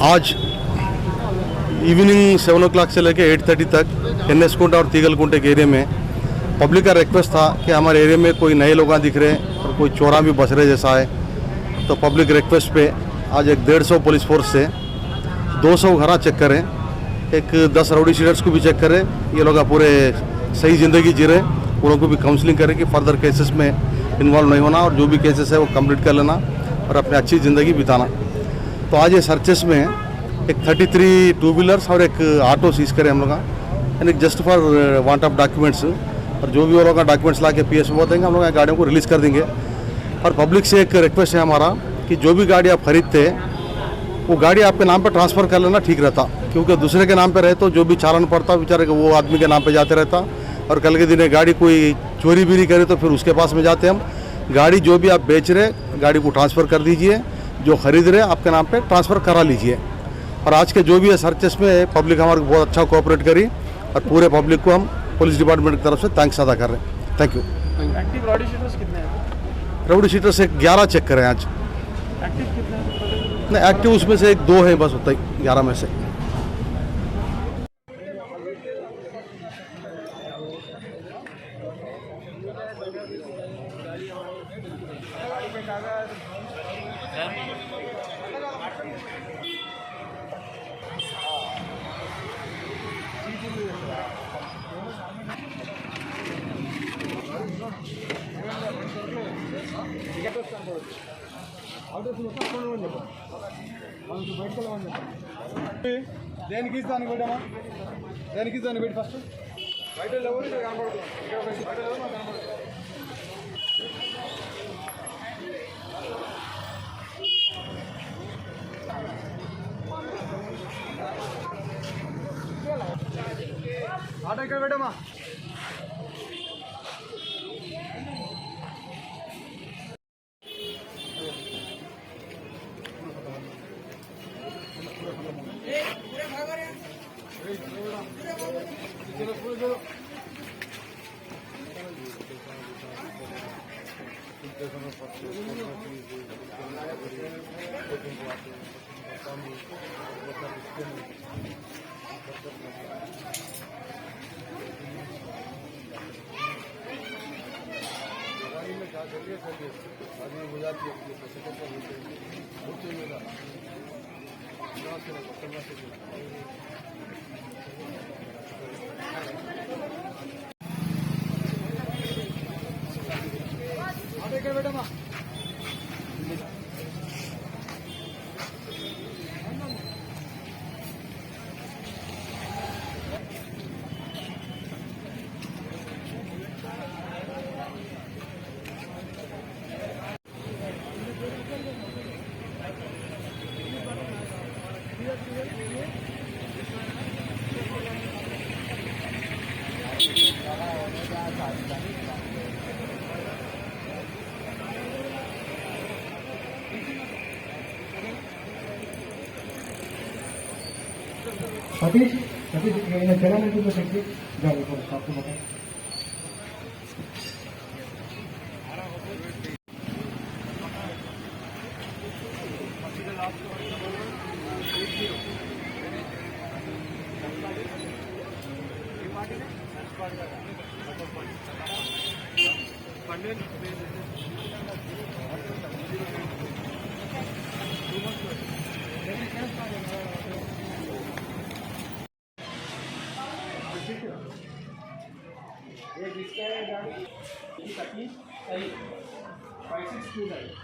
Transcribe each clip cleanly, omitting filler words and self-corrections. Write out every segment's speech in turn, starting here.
आज evening 7 o'clock से लेकर 8:30 तक एनएस कुंड और तीगलकुंड के एरिया में पब्लिक का रिक्वेस्ट था कि हमारे एरिया में कोई नए लोग दिख रहे हैं और कोई चोरा भी बस रहे जैसा है। तो पब्लिक रिक्वेस्ट पे आज एक 150 पुलिस फोर्स से 200 घर चेक करें, एक 10 राउडी शीटर्स को भी चेक करें। ये लोग पूरे सही ज़िंदगी जी रहे, उन लोगों को भी काउंसलिंग करें कि फर्दर केसेस में इन्वॉल्व नहीं होना और जो भी केसेस है वो कंप्लीट कर लेना और अपनी अच्छी ज़िंदगी बिताना। तो आज ये सर्चेस में एक 33 टू व्हीलर्स और एक ऑटो सीज करें हम लोग, यानी just for want of documents. और जो भी वो लोग का डॉक्यूमेंट्स ला के पीएस में देंगे, हम लोग गाड़ियों को रिलीज़ कर देंगे। और पब्लिक से एक रिक्वेस्ट है हमारा कि जो भी गाड़ी आप खरीदते हैं वो गाड़ी आपके नाम पर ट्रांसफ़र कर लेना ठीक रहता, क्योंकि दूसरे के नाम पे रहे तो जो भी चालान पड़ता बेचारे को वो आदमी के नाम पे जाते रहता। और कल के दिन गाड़ी कोई चोरी भी नहीं करे तो फिर उसके पास में जाते हम। गाड़ी जो भी आप बेच रहे गाड़ी को ट्रांसफ़र कर दीजिए, जो खरीद रहे आपके नाम पे ट्रांसफ़र करा लीजिए। और आज के जो भी है सर्चेस में पब्लिक हमारे बहुत अच्छा कोऑपरेट करी और पूरे पब्लिक को हम पुलिस डिपार्टमेंट की तरफ से थैंक्स अदा कर रहे हैं। Thank you. Active rowdy sheeters कितने हैं? राउडी शीटर्स एक 11 चेक करें आज। एक्टिव कितने हैं? नहीं, एक्टिव उसमें से एक 2 है बस, होता ही 11 में से। దేనికి ఇస్తాను పెట్టమా, దేనికి ఇస్తాను పెట్టి ఫస్ట్ బయట ఎవరు కనపడదు, బయట ఎవరు కనపడదు. ఆటో ఇక్కడ పెట్టమా. ఇక్కడ పెట్టమా. सतीश सतीश चला नहीं तो सकते जाओ आपको बताएं। एक इसका है गाड़ी 25 सही 5629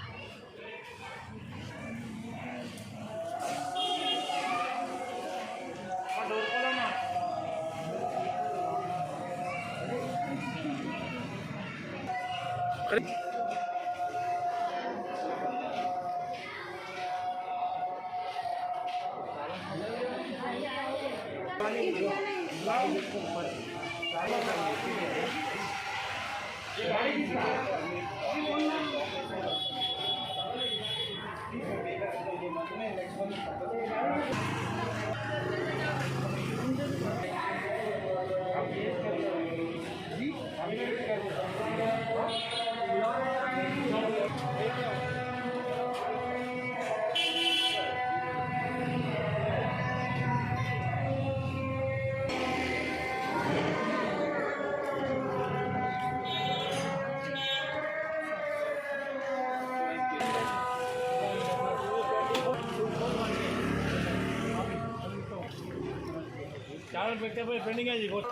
डोर खोलो ना. ఛానల్ పెట్టే పోయి ట్రెండింగ్ అయ్యి వెయిట్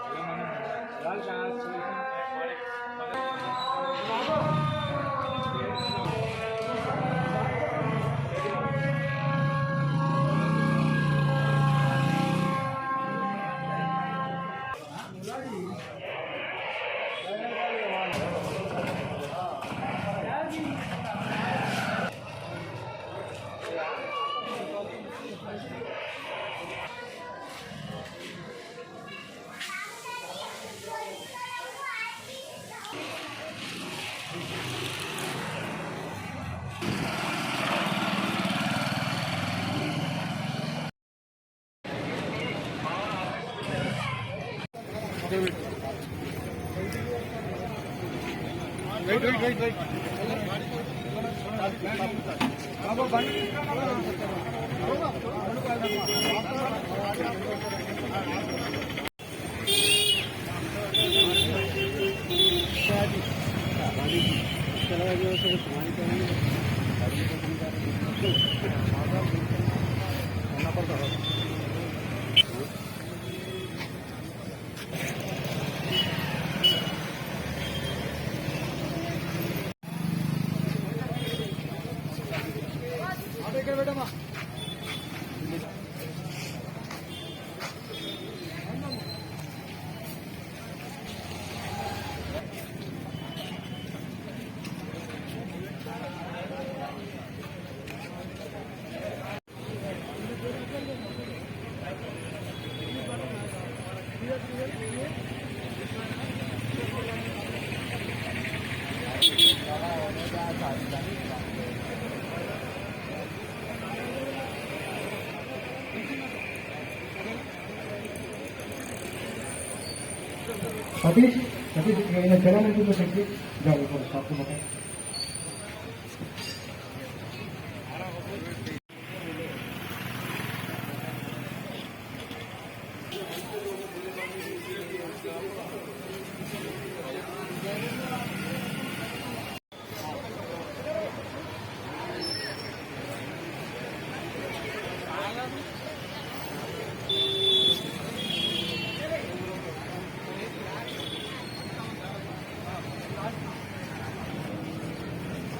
ఇక్కడ పెట్టమ్మా सतीश सतीश इन्हें चला नहीं तो सकते जाओ ऊपर आपको बताएं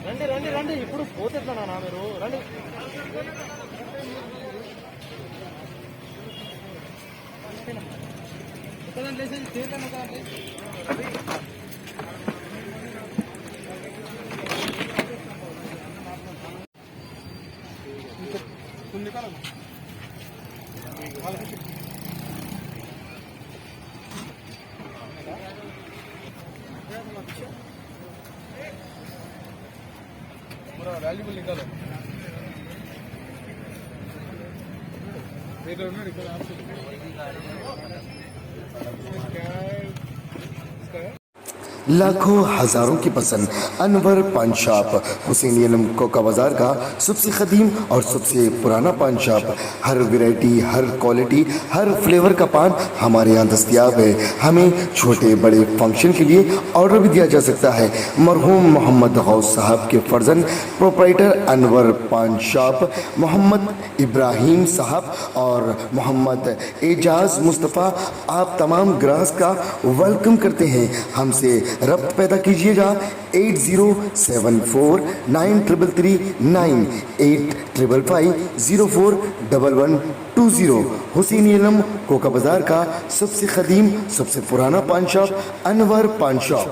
రండి రండి రండి ఇప్పుడు పోతేట్లా మీరు రండి వాల్యుబుల్ నికాలో ఇక్కడ ఉన్నాడు ఇక్కడ लाखों हजारों की पसंद अनवर पान शॉप हुसैनी आलम कोका बाजार का सबसे कदीम और सबसे पुराना पान शॉप। हर वैरायटी, हर क्वालिटी, हर फ्लेवर का पान हमारे यहाँ दस्तयाब है। हमें छोटे बड़े फंक्शन के लिए ऑर्डर भी दिया जा सकता है। मरहूम मोहम्मद गौस साहब के फर्जन प्रोप्राइटर अनवर पान शॉप मोहम्मद इब्राहिम साहब और मोहम्मद एजाज मुस्तफ़ा आप तमाम ग्राहक का वेलकम करते हैं। हमसे रब्त पैदा कीजिएगा 80749339 8555041120। हुसैनी आलम कोका बाजार का सबसे कदीम सबसे पुराना पान शॉप अनवर पान शॉप।